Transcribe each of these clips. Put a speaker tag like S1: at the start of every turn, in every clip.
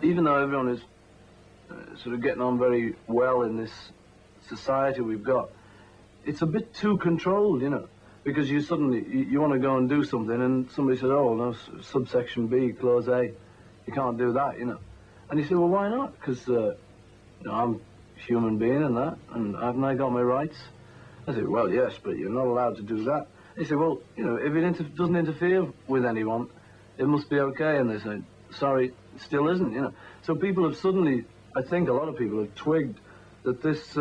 S1: even though everyone is sort of getting on very well in this society we've got, it's a bit too controlled, you know, because you suddenly, you want to go and do something and somebody says, oh, no, subsection B, clause A, you can't do that, you know. And you say, well, why not? Because, you know, I'm a human being and that, and haven't I got my rights? I say, well, yes, but you're not allowed to do that. They say, well, you know, if it doesn't interfere with anyone, it must be okay. And they say, sorry, it still isn't, you know. So people have suddenly, I think a lot of people have twigged that this,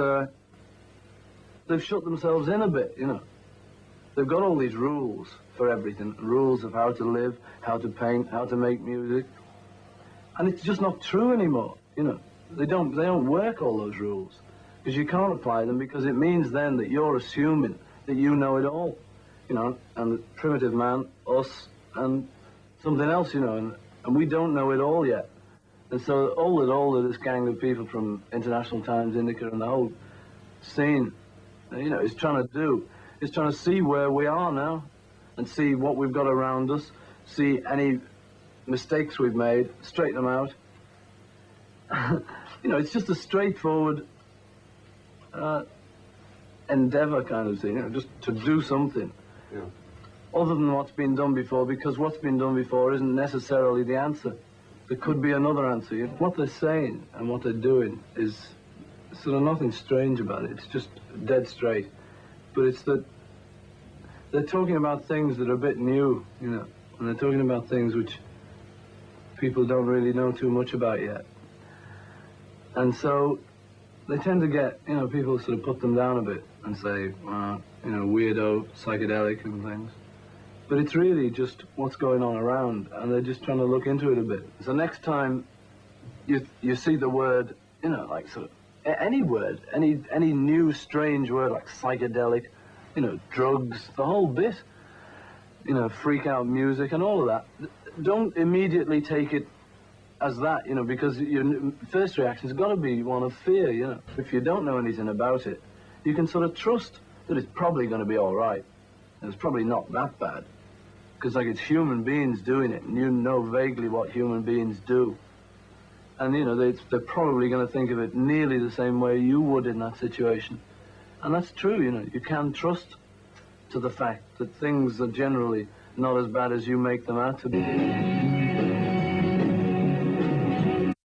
S1: they've shut themselves in a bit, you know. They've got all these rules for everything, rules of how to live, how to paint, how to make music. And it's just not true anymore, you know. They don't work, all those rules, because you can't apply them, because it means then that you're assuming that you know it all, you know, and the primitive man, us, and something else, you know, and we don't know it all yet. And so all of this gang of people from International Times, Indica, and the whole scene, you know, is trying to see where we are now, and see what we've got around us, see any mistakes we've made, straighten them out. You know, it's just a straightforward endeavor kind of thing, you know, just to do something.
S2: Yeah.
S1: Other than what's been done before, because what's been done before isn't necessarily the answer. There could be another answer. You know? What they're saying and what they're doing is sort of nothing strange about it. It's just dead straight. But it's that they're talking about things that are a bit new, you know, and they're talking about things which people don't really know too much about yet. And so they tend to get, you know, people sort of put them down a bit and say, you know, weirdo, psychedelic and things. But it's really just what's going on around, and they're just trying to look into it a bit. So next time you see the word, you know, like sort of any word, any new strange word like psychedelic, you know, drugs, the whole bit, you know, freak out music and all of that, don't immediately take it as that, you know, because your first reaction has got to be one of fear, you know. If you don't know anything about it, you can sort of trust that it's probably going to be all right. It's probably not that bad, because like it's human beings doing it, and you know vaguely what human beings do. And, you know, they're probably going to think of it nearly the same way you would in that situation. And that's true, you know. You can trust to the fact that things are generally not as bad as you make them out to be.